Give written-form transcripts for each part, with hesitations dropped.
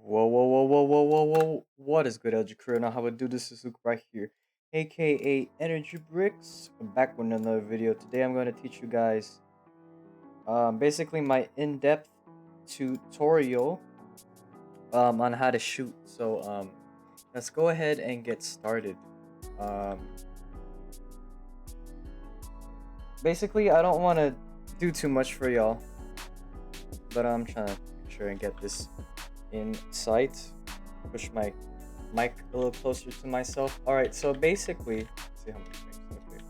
Whoa, whoa, whoa, whoa, whoa, whoa, whoa. What is good, LG crew? Now, how I do this is Luke right here, aka Energy Bricks. I'm back with another video. Today, I'm going to teach you guys basically my in depth tutorial on how to shoot. So, let's go ahead and get started. Um, Basically, I don't want to do too much for y'all, but I'm trying to make sure and get this in sight. Push my mic a little closer to myself. All right, so basically, let's see how many frames.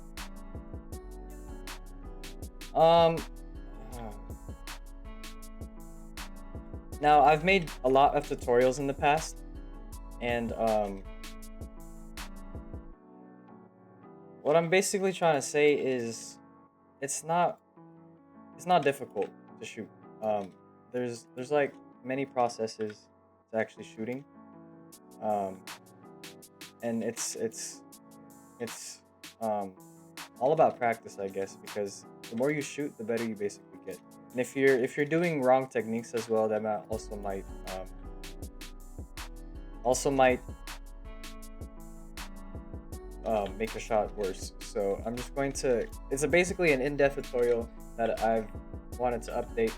Okay. Um. Now I've made a lot of tutorials in the past, and what I'm basically trying to say is, it's not difficult to shoot. Um, there's like many processes to actually shooting. Um, and it's all about practice, I guess, because the more you shoot, the better you basically get. And if you're doing wrong techniques as well, that might also might make your shot worse. So I'm just going to. It's basically an in-depth tutorial that I've wanted to update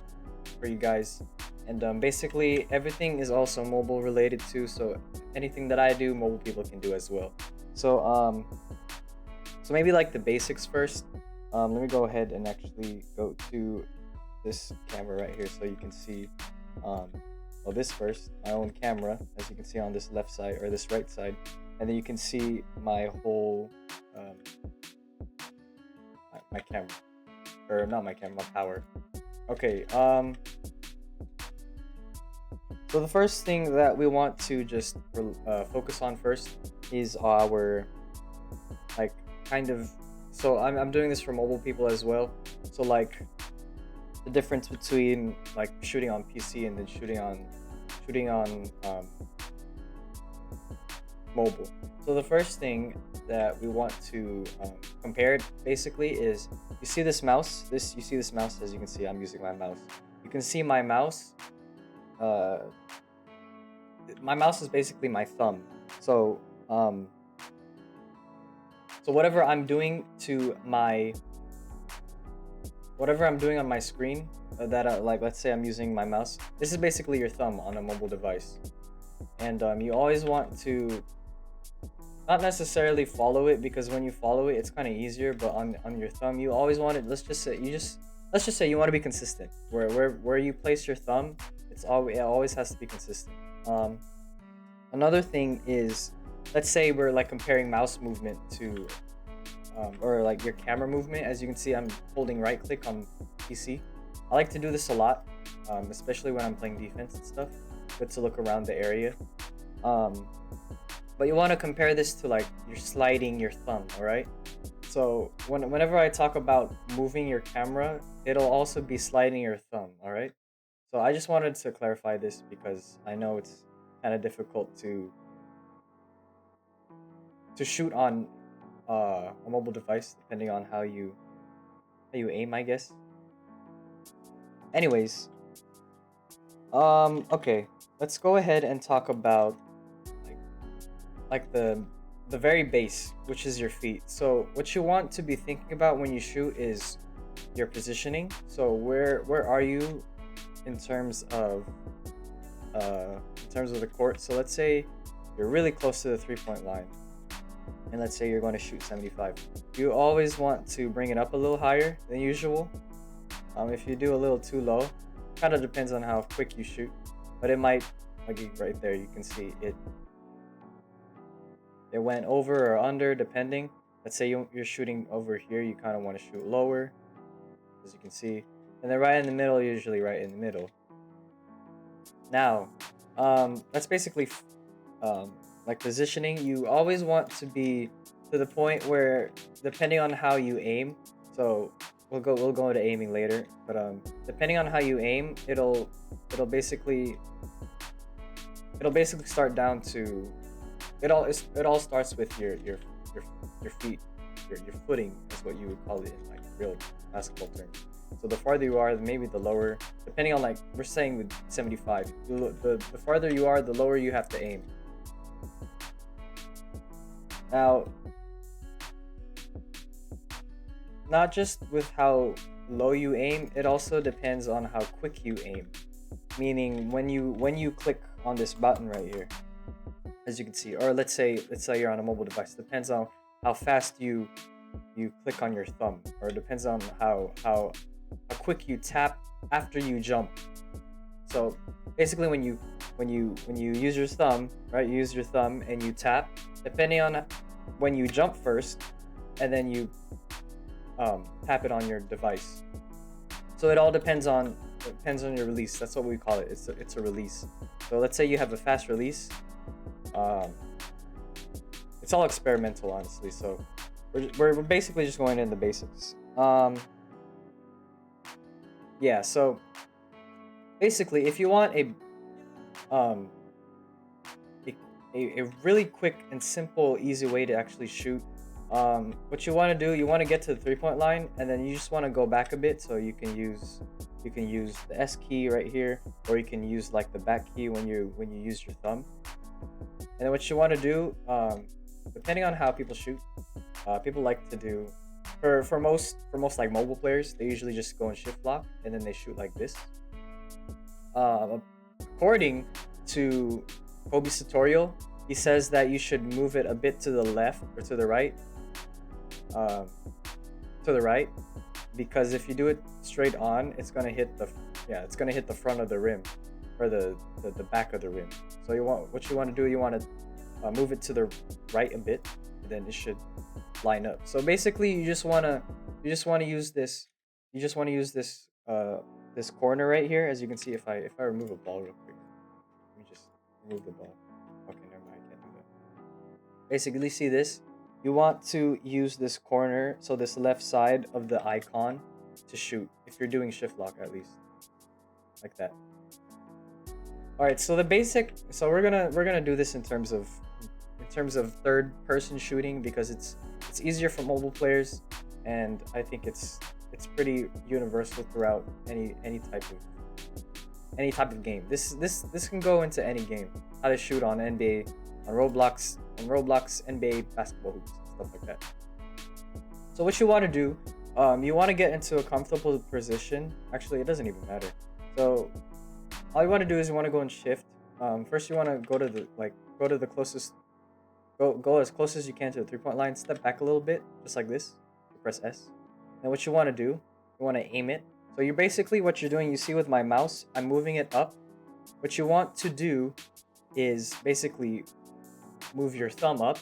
for you guys, and basically everything is also mobile related too. So anything that I do, mobile people can do as well. So maybe like the basics first. Let me go ahead and actually go to this camera right here so you can see. Well, this first, my own camera, as you can see on this left side or this right side, and then you can see my whole um, my camera, or not my camera, my power. Okay. So the first thing that we want to just focus on first is our like kind of. So I'm doing this for mobile people as well. So like the difference between like shooting on PC and then shooting on mobile. So the first thing that we want to compare basically is you see this mouse. You see this mouse, as you can see, I'm using my mouse. You can see my mouse. Uh, my mouse is basically my thumb. So whatever I'm doing on my screen, like let's say I'm using my mouse. This is basically your thumb on a mobile device, and you always want to not necessarily follow it, because when you follow it, it's kind of easier. But on your thumb, you always want it. Let's just say you want to be consistent. Where you place your thumb, it always has to be consistent. Another thing is, let's say we're like comparing mouse movement to or like your camera movement. As you can see, I'm holding right click on PC. I like to do this a lot, especially when I'm playing defense and stuff. Good to look around the area. But you want to compare this to like you're sliding your thumb, all right? So whenever I talk about moving your camera, it'll also be sliding your thumb, all right? So I just wanted to clarify this because I know it's kind of difficult to shoot on a mobile device, depending on how you aim, I guess. Anyways, okay, let's go ahead and talk about like the very base, which is your feet. So what you want to be thinking about when you shoot is your positioning. So where are you in terms of the court? So let's say you're really close to the 3-point line, and let's say you're going to shoot 75. You always want to bring it up a little higher than usual. If you do a little too low, kind of depends on how quick you shoot, but it might, like right there, you can see it went over or under, depending. Let's say you're shooting over here, you kind of want to shoot lower, as you can see, and then right in the middle, usually right in the middle. Now, that's basically like positioning. You always want to be to the point where, depending on how you aim, so we'll go into aiming later, but depending on how you aim, it'll basically start down to it all starts with your feet, your footing is what you would call it in like real basketball terms. So the farther you are, maybe the lower, depending on, like, we're saying with 75, the farther you are, the lower you have to aim. Now, not just with how low you aim, it also depends on how quick you aim. Meaning when you click on this button right here, as you can see, or let's say you're on a mobile device, depends on how fast you click on your thumb, or it depends on how quick you tap after you jump. So basically when you use your thumb, right, you use your thumb and you tap, depending on when you jump first, and then you tap it on your device. So it all depends on your release. That's what we call it. It's a release. So let's say you have a fast release. It's all experimental, honestly. So we're basically just going into the basics. Yeah. So basically, if you want a really quick and simple, easy way to actually shoot, what you want to do, you want to get to the 3-point line, and then you just want to go back a bit, so you can use the S key right here, or you can use like the back key when you use your thumb. And then what you want to do, depending on how people shoot, people like to do, for most like mobile players, they usually just go in Shiftlock and then they shoot like this. According to Kobe's tutorial, he says that you should move it a bit to the left or to the right. Because if you do it straight on, it's gonna hit the front of the rim, or the back of the rim. So what you want to do, you want to move it to the right a bit, and then it should line up. So basically, you just want to use this. You just want to use this this corner right here. As you can see, if I remove a ball real quick, let me just remove the ball. Okay, never mind, I can't do that. Basically, see this? You want to use this corner, so this left side of the icon, to shoot. If you're doing Shiftlock, at least, like that. All right, so the basic. So we're gonna do this in terms of third-person shooting, because it's easier for mobile players, and I think it's pretty universal throughout any type of game. This can go into any game. How to shoot on NBA, on Roblox, NBA basketball hoops, stuff like that. So what you want to do, you want to get into a comfortable position. Actually, it doesn't even matter. So all you want to do is you want to go in shift. First, you want to go to the closest. Go as close as you can to the 3-point line. Step back a little bit, just like this. Press S. Then what you want to do, you want to aim it. So you're basically, what you're doing, you see with my mouse, I'm moving it up. What you want to do is basically move your thumb up.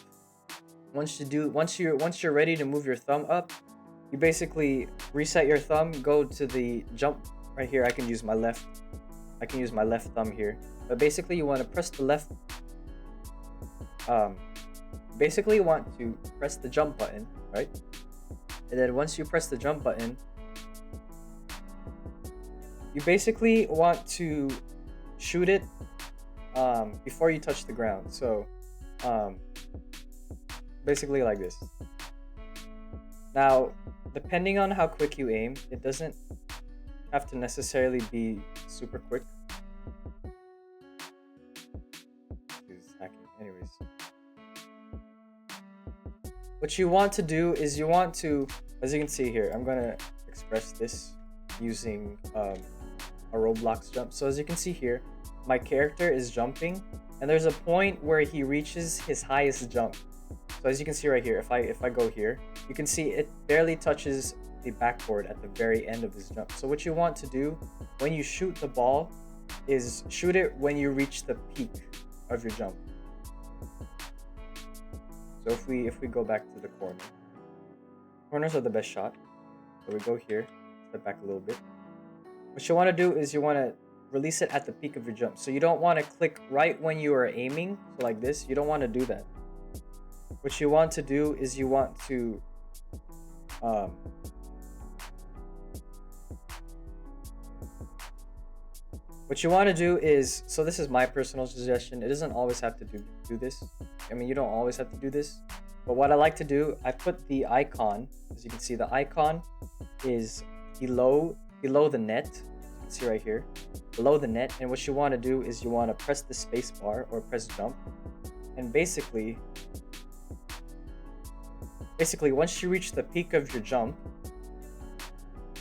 Once you're ready to move your thumb up, you basically reset your thumb, go to the jump right here. I can use my left thumb here. But basically you want to press the left basically you want to press the jump button, right? And then once you press the jump button, you basically want to shoot it before you touch the ground. So basically like this. Now, depending on how quick you aim, it doesn't have to necessarily be super quick. It's hacking. Anyways, what you want to do is you want to, as you can see here, I'm gonna express this using a Roblox jump. So as you can see here, my character is jumping, and there's a point where he reaches his highest jump. So as you can see right here, if I go here, you can see it barely touches the backboard at the very end of his jump. So what you want to do when you shoot the ball is shoot it when you reach the peak of your jump. So if we go back to the corners are the best shot. So we go here, step back a little bit. What you want to do is you want to release it at the peak of your jump. So you don't want to click right when you are aiming, so like this. You don't want to do that. What you want to do is you want to so this is my personal suggestion. It doesn't always have to do this. I mean, you don't always have to do this. But what I like to do, I put the icon, as you can see, the icon is below the net. You can see right here, below the net. And what you want to do is you want to press the space bar or press jump. And basically once you reach the peak of your jump,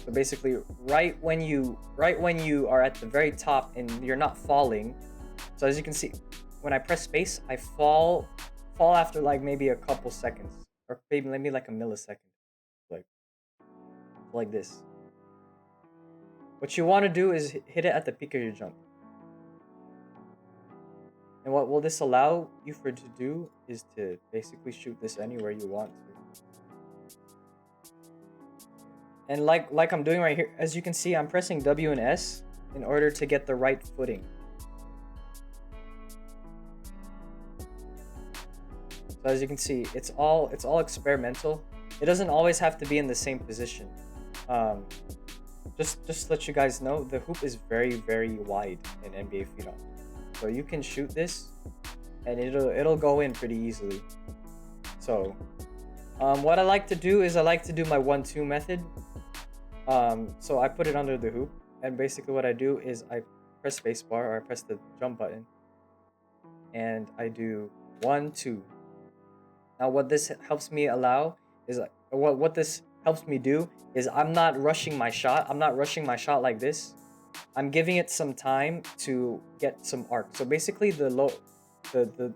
so basically right when you are at the very top and you're not falling. So as you can see, when I press space, I fall after like maybe a couple seconds, or maybe like a millisecond, like this. What you want to do is hit it at the peak of your jump. And what will this allow you to do is to basically shoot this anywhere you want to. And like I'm doing right here, as you can see, I'm pressing W and S in order to get the right footing. So as you can see, it's all experimental. It doesn't always have to be in the same position. Just to let you guys know, the hoop is very, very wide in NBA Phenom. So you can shoot this and it'll go in pretty easily. So what I like to do is I like to do my 1-2 method. So I put it under the hoop, and basically what I do is I press spacebar, or I press the jump button, and I do 1-2. Now what this helps me allow is what this helps me do is I'm not rushing my shot. I'm not rushing my shot like this. I'm giving it some time to get some arc. So basically the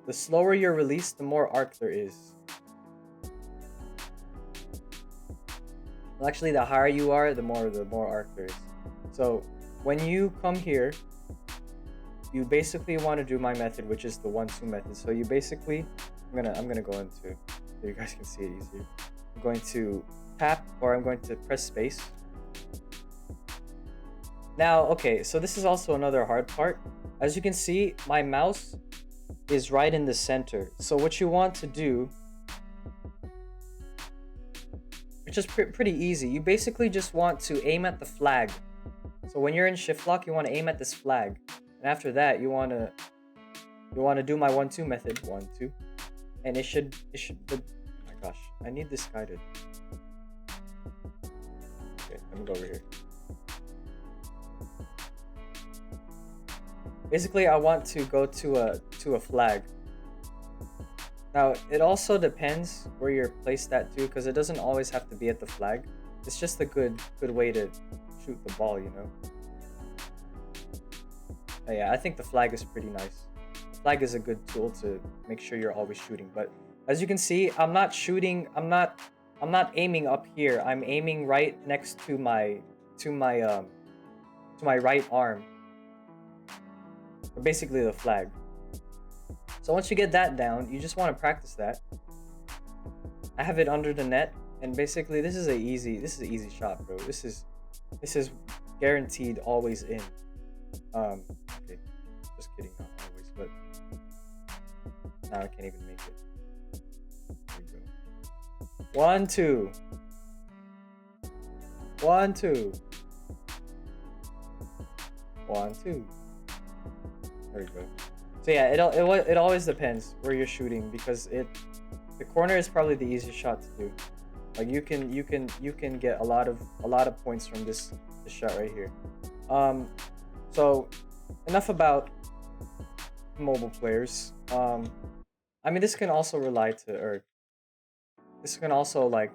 slower your release, the more arc there is. Well, actually, the higher you are, the more arc there is. So when you come here, you basically want to do my method, which is the 1-2 method. So you basically, I'm gonna go into so you guys can see it easier. I'm going to tap, or I'm going to press space. Now, okay, so this is also another hard part. As you can see, my mouse is right in the center. So what you want to do, which is pretty easy, you basically just want to aim at the flag. So when you're in Shiftlock, you want to aim at this flag, and after that, you want to do my 1-2 method, 1-2, and it should. Oh my gosh, I need this guided. Okay, let me go over here. Basically, I want to go to a flag. Now, it also depends where you're placed at too, because it doesn't always have to be at the flag. It's just a good way to shoot the ball, you know. But yeah, I think the flag is pretty nice. The flag is a good tool to make sure you're always shooting. But as you can see, I'm not shooting. I'm not aiming up here. I'm aiming right next to my right arm. Or basically the flag. So once you get that down, you just want to practice that. I have it under the net, and basically this is an easy shot, bro. This is guaranteed always in. Okay, just kidding, not always, but now I can't even make it. There we go. 1-2. 1-2. 1-2. There we go. So yeah, it always depends where you're shooting, because the corner is probably the easiest shot to do. Like you can get a lot of points from this shot right here. So enough about mobile players. I mean, this can also this can also like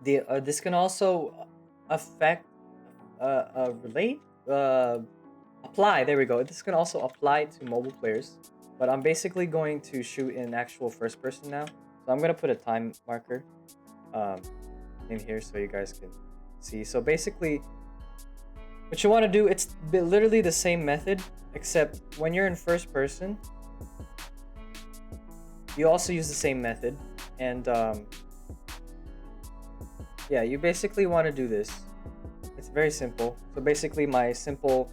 this can also affect apply, there we go. This can also apply to mobile players, but I'm basically going to shoot in actual first person now. So I'm gonna put a time marker in here so you guys can see. So basically what you want to do, it's literally the same method, except when you're in first person, you also use the same method. And yeah, you basically want to do this. It's very simple. So basically my simple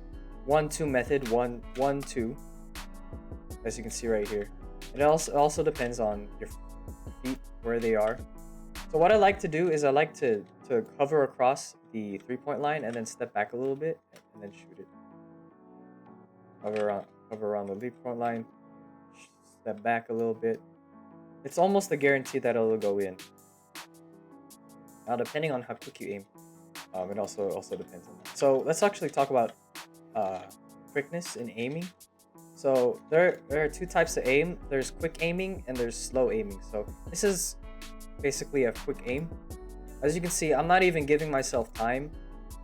1-2 method, 1-1-2, as you can see right here. It also depends on your feet, where they are. So what I like to do is I like to hover across the 3-point line and then step back a little bit and then shoot it. Hover around the 3-point line, step back a little bit. It's almost a guarantee that it'll go in. Now, depending on how quick you aim, it also depends on that. So let's actually talk about quickness in aiming. So there are two types of aim. There's quick aiming and there's slow aiming. So this is basically a quick aim. As you can see, I'm not even giving myself time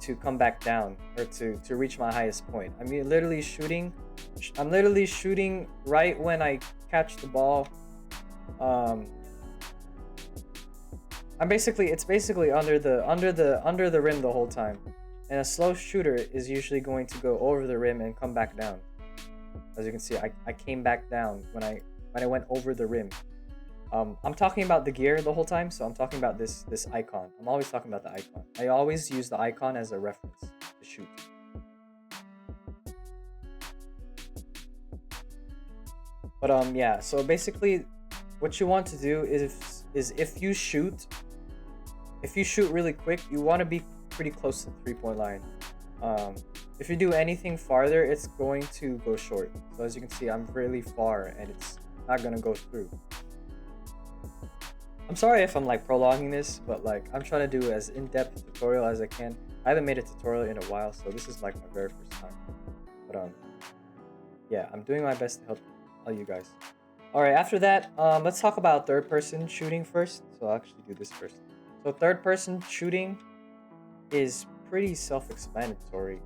to come back down or to reach my highest point. I'm literally shooting right when I catch the ball. It's basically under the rim the whole time. And a slow shooter is usually going to go over the rim and come back down. As you can see, I came back down when I went over the rim. I'm talking about the gear the whole time, so I'm talking about this icon. I'm always talking about the icon. I always use the icon as a reference to shoot. But yeah, so basically what you want to do is if you shoot really quick, you want to be pretty close to the 3-point line. If you do anything farther, it's going to go short. So as you can see, I'm really far and it's not gonna go through. I'm sorry if I'm like prolonging this, but like I'm trying to do as in-depth tutorial as I can. I haven't made a tutorial in a while, so this is like my very first time. But yeah, I'm doing my best to help all you guys. Alright, after that, let's talk about third person shooting first. So I'll actually do this first. So third person shooting is pretty self-explanatory.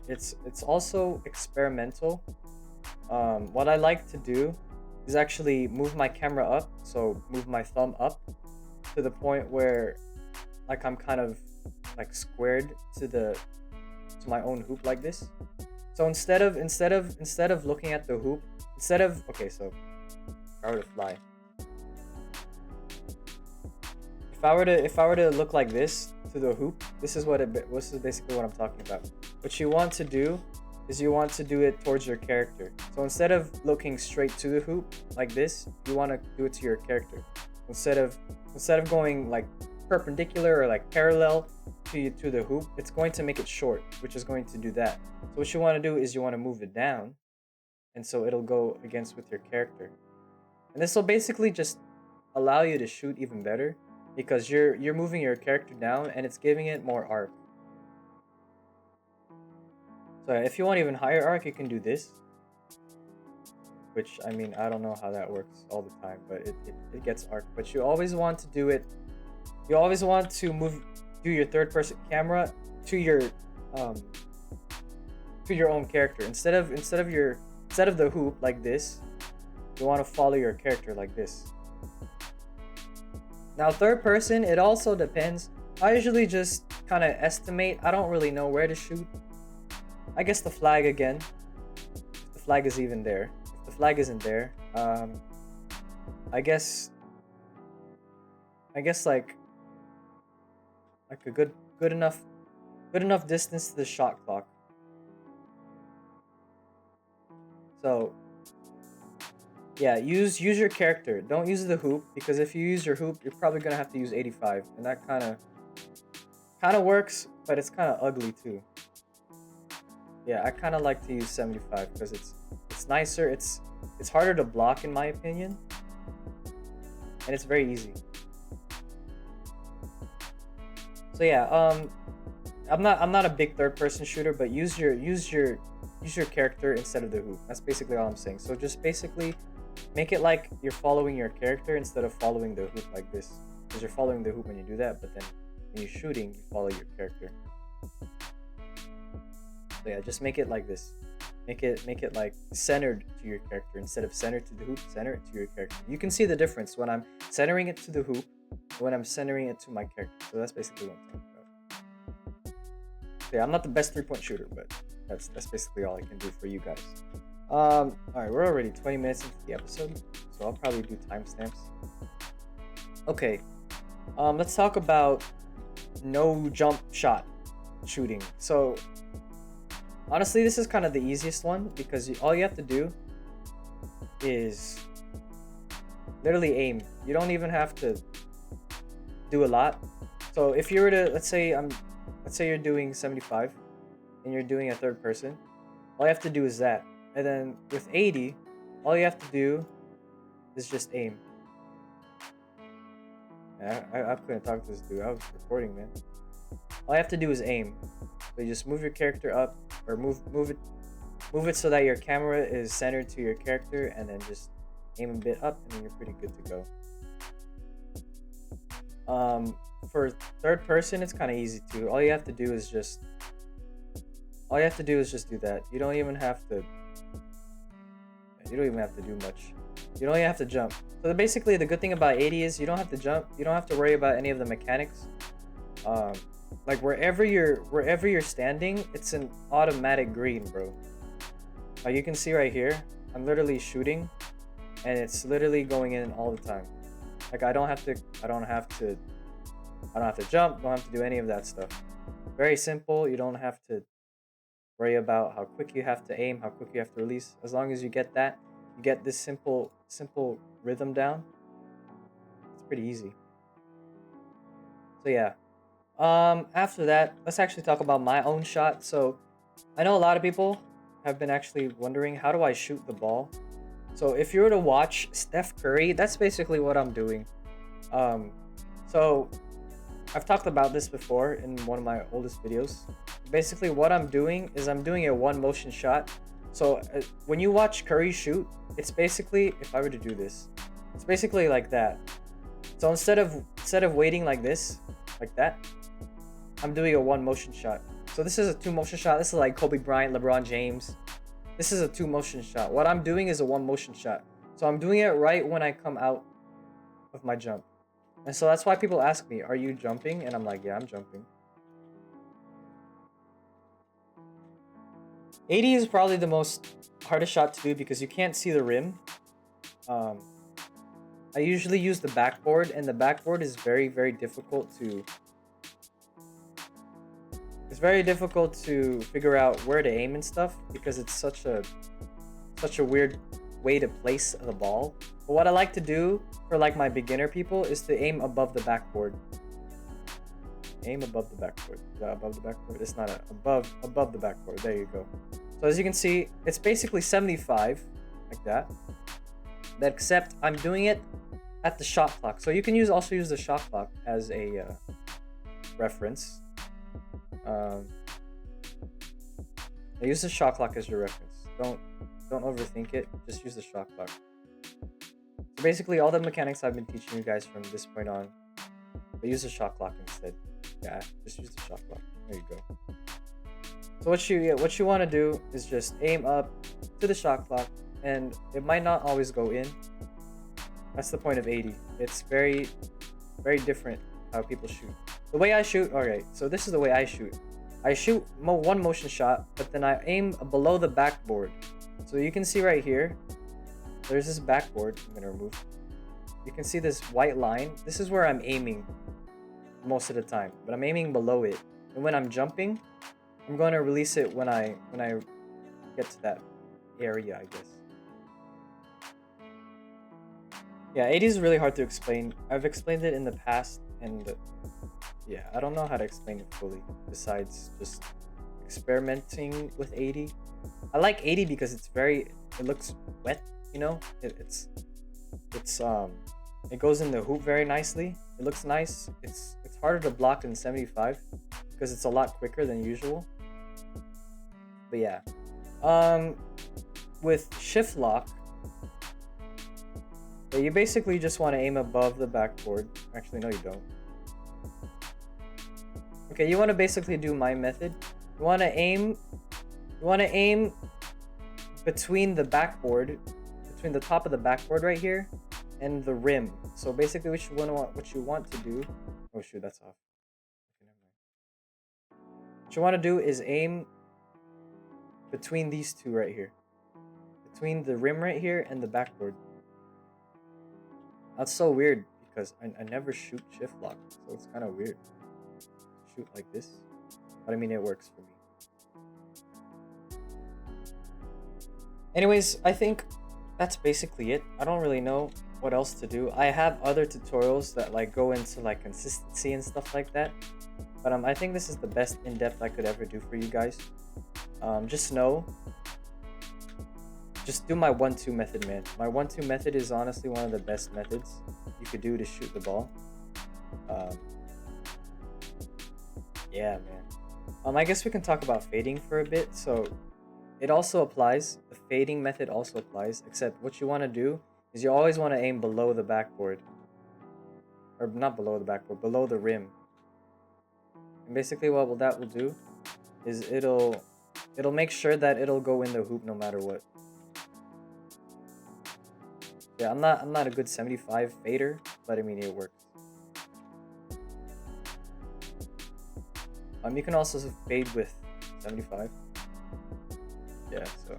It's also experimental. What I like to do is actually move my camera up, so move my thumb up to the point where like I'm kind of like squared to my own hoop like this. So instead of looking at the hoop, okay, so if I were to fly, if I were to look like this to the hoop, this is basically what I'm talking about. What you want to do is you want to do it towards your character. So instead of looking straight to the hoop like this, you want to do it to your character. Instead of going like perpendicular or like parallel to the hoop, it's going to make it short, which is going to do that. So what you want to do is you want to move it down, and so it'll go against with your character. And this will basically just allow you to shoot even better because you're moving your character down and it's giving it more arc. So if you want even higher arc, you can do this. Which, I mean, I don't know how that works all the time, but it gets arc. But you always want to do it. You always want to do your third person camera to your own character. Instead of the hoop like this, you want to follow your character like this. Now third person, it also depends. I usually just kind of estimate. I don't really know where to shoot. I guess the flag again. If the flag is even there. If the flag isn't there, I guess like a good enough distance to the shot clock. So yeah, use your character. Don't use the hoop, because if you use your hoop, you're probably gonna have to use 85, and that kind of works, but it's kind of ugly too. Yeah, I kind of like to use 75 because it's nicer. It's harder to block in my opinion, and it's very easy. So yeah, I'm not a big third person shooter, but use your character instead of the hoop. That's basically all I'm saying. So just basically make it like you're following your character instead of following the hoop like this, because you're following the hoop when you do that, but then when you're shooting, you follow your character. So yeah, just make it like this. Make it like centered to your character instead of centered to the hoop. Center it to your character. You can see the difference when I'm centering it to the hoop and when I'm centering it to my character. So that's basically what I'm talking about. So yeah, I'm not the best 3-point shooter, but that's basically all I can do for you guys. All right, we're already 20 minutes into the episode, so I'll probably do timestamps. Okay, let's talk about no jump shot shooting. So honestly, this is kind of the easiest one because all you have to do is literally aim. You don't even have to do a lot. So if you were to, let's say you're doing 75 and you're doing a third person, all you have to do is that. And then with 80, all you have to do is just aim. I couldn't talk to this dude. I was recording, man. All you have to do is aim. So you just move your character up, or move it so that your camera is centered to your character, and then just aim a bit up, and then you're pretty good to go. For third person, it's kind of easy too. All you have to do is just do that. You don't even have to do much. You don't even have to jump. So basically, the good thing about 80 is you don't have to jump. You don't have to worry about any of the mechanics. Like wherever you're standing, it's an automatic green, bro. Like you can see right here, I'm literally shooting, and it's literally going in all the time. Like I don't have to jump. Don't have to do any of that stuff. Very simple. You don't have to worry about how quick you have to aim, how quick you have to release. As long as you get that, you get this simple rhythm down. It's pretty easy. So yeah. After that, let's actually talk about my own shot. So I know a lot of people have been actually wondering, how do I shoot the ball? So if you were to watch Steph Curry, that's basically what I'm doing. So I've talked about this before in one of my oldest videos. Basically what I'm doing is I'm doing a one motion shot. So when you watch Curry shoot, it's basically, if I were to do this, it's basically like that. So instead of waiting like this, like that, I'm doing a one motion shot. So this is a two motion shot. This is like Kobe Bryant, LeBron James. This is a two motion shot. What I'm doing is a one motion shot. So I'm doing it right when I come out of my jump. And so that's why people ask me, are you jumping? And I'm like, yeah, I'm jumping. 80 is probably the most hardest shot to do because you can't see the rim. I usually use the backboard, and the backboard is very, very difficult to... It's very difficult to figure out where to aim and stuff because it's such a weird way to place the ball. But what I like to do for like my beginner people is to aim above the backboard. Aim above the backboard. Is that above the backboard? It's not above the backboard. There you go. So as you can see, it's basically 75 like that. But except I'm doing it at the shot clock. So you can also use the shot clock as a reference. Use the shot clock as your reference. Don't overthink it. Just use the shot clock. So basically, all the mechanics I've been teaching you guys from this point on, but use the shot clock instead. Yeah, just use the shot clock. There you go. So what you want to do is just aim up to the shot clock, and it might not always go in. That's the point of 80. It's very, very different how people shoot. The way I shoot, alright, so this is the way I shoot. I shoot one motion shot, but then I aim below the backboard. So you can see right here, there's this backboard. I'm gonna remove. You can see this white line. This is where I'm aiming most of the time, but I'm aiming below it. And when I'm jumping, I'm going to release it when I get to that area, I guess. Yeah, 80 is really hard to explain. I've explained it in the past, and yeah, I don't know how to explain it fully besides just experimenting with 80. I like 80 because it looks wet, you know? It goes in the hoop very nicely. It looks nice. It's harder to block than 75 because it's a lot quicker than usual. But yeah. With Shiftlock, you basically just want to aim above the backboard. Actually, no, you don't. Okay, you want to basically do my method. You want to aim between the backboard, between the top of the backboard right here and the rim. So basically what you want to do, oh shoot, that's off. Okay, never mind. What you want to do is aim between these two right here. Between the rim right here and the backboard. That's so weird because I never shoot Shiftlock, so it's kind of weird. Shoot like this, but I mean it works for me. Anyways, I think that's basically it. I don't really know what else to do. I have other tutorials that like go into like consistency and stuff like that, but I think this is the best in-depth I could ever do for you guys. Just do my 1-2 method, man. My 1-2 method is honestly one of the best methods you could do to shoot the ball. Um, yeah, man. I guess we can talk about fading for a bit. So it also applies. The fading method also applies, except what you want to do is you always want to aim below the backboard. Or not below the backboard, below the rim. And basically what that will do is it'll make sure that it'll go in the hoop no matter what. Yeah, I'm not a good 75 fader, but I mean it works. You can also fade with 75. Yeah, so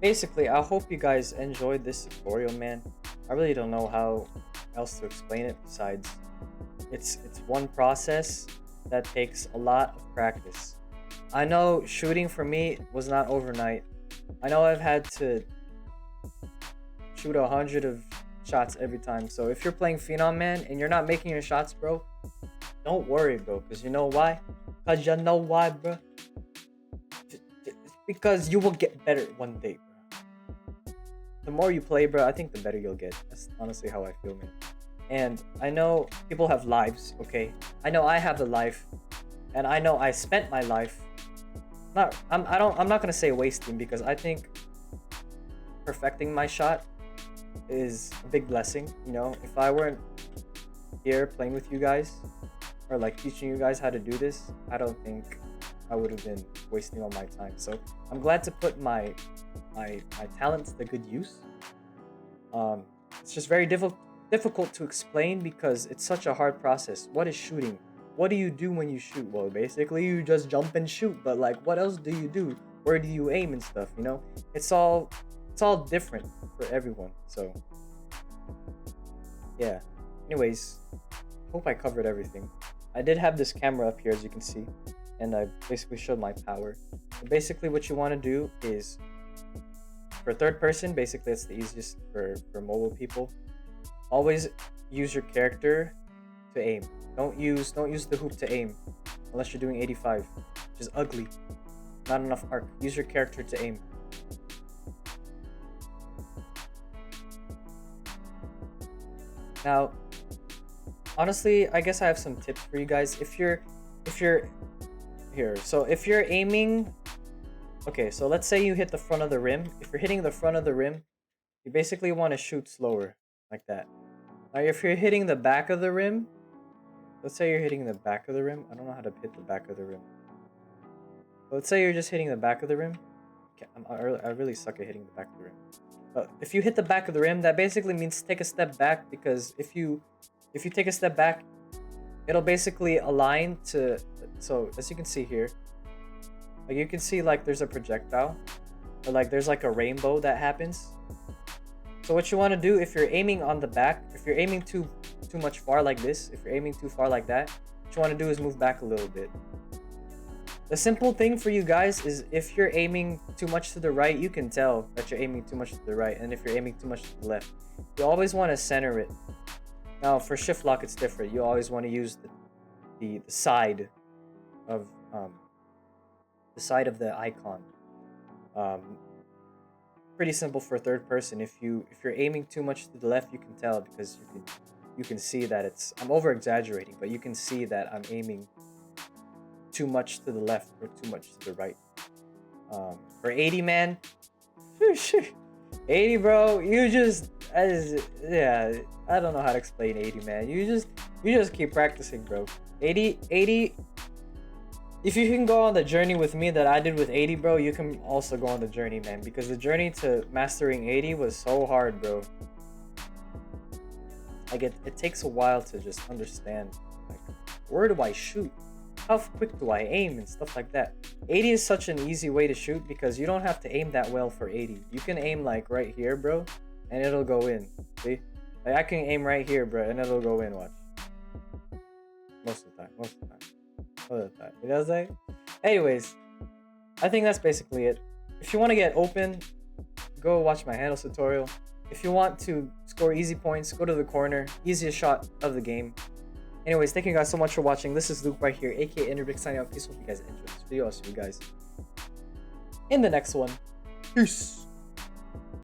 basically, I hope you guys enjoyed this tutorial, man. I really don't know how else to explain it besides it's one process that takes a lot of practice. I know shooting for me was not overnight. I know I've had to shoot 100 of shots every time. So if you're playing Phenom, man, and you're not making your shots, bro, don't worry, bro. Because you know why? Because you know why, bro? It's because you will get better one day, bro. The more you play, bro, I think the better you'll get. That's honestly how I feel, man. And I know people have lives, okay? I know I have a life. And I know I spent my life. I'm not gonna say wasting, because I think perfecting my shot is a big blessing. You know, if I weren't here playing with you guys or like teaching you guys how to do this, I don't think I would have been wasting all my time. So I'm glad to put my talents to good use. It's just very difficult to explain because it's such a hard process. What is shooting? What do you do when you shoot? Well, basically you just jump and shoot, but like what else do you do? Where do you aim and stuff, you know? It's all different for everyone. So yeah, anyways, hope I covered everything. I did have this camera up here, as you can see, and I basically showed my power. But basically what you want to do is, for third person, basically it's the easiest for mobile people, always use your character to aim. Don't use the hoop to aim unless you're doing 85, which is ugly. Not enough arc. Use your character to aim. Now, honestly, I guess I have some tips for you guys. If you're here, so if you're aiming, okay, so let's say you hit the front of the rim. If you're hitting the front of the rim, you basically want to shoot slower, like that. Now, if you're hitting the back of the rim, let's say you're hitting the back of the rim. I don't know how to hit the back of the rim. Let's say you're just hitting the back of the rim. I really suck at hitting the back of the rim. But if you hit the back of the rim, that basically means take a step back, because if you take a step back, it'll basically align to, so as you can see here, like you can see like there's a projectile, or like there's like a rainbow that happens. So what you want to do, if you're aiming on the back, if you're aiming too much far like this, if you're aiming too far like that, what you want to do is move back a little bit. The simple thing for you guys is, if you're aiming too much to the right, you can tell that you're aiming too much to the right, and if you're aiming too much to the left, you always want to center it. Now for Shiftlock, it's different. You always want to use the side of the icon. Pretty simple for third person. If you're aiming too much to the left, you can tell, because you can see that I'm over exaggerating, but you can see that I'm aiming too much to the left or too much to the right. For 80, man, 80, bro, you just, yeah, I don't know how to explain 80, man. You just keep practicing, bro. 80, if you can go on the journey with me that I did with 80, bro, you can also go on the journey, man, because the journey to mastering 80 was so hard, bro. Like it takes a while to just understand, like, where do I shoot? How quick do I aim and stuff like that. 80 is such an easy way to shoot, because you don't have to aim that well for 80. You can aim like right here, bro, and it'll go in. See? Like I can aim right here, bro, and it'll go in. Watch. Most of the time. Most of the time. You know what I'm saying? Anyways, I think that's basically it. If you want to get open, go watch my handles tutorial. If you want to score easy points, go to the corner. Easiest shot of the game. Anyways, thank you guys so much for watching. This is Luke right here, aka Enderbrick, signing out. Peace. Hope you guys enjoyed this video. I'll see you guys in the next one. Peace.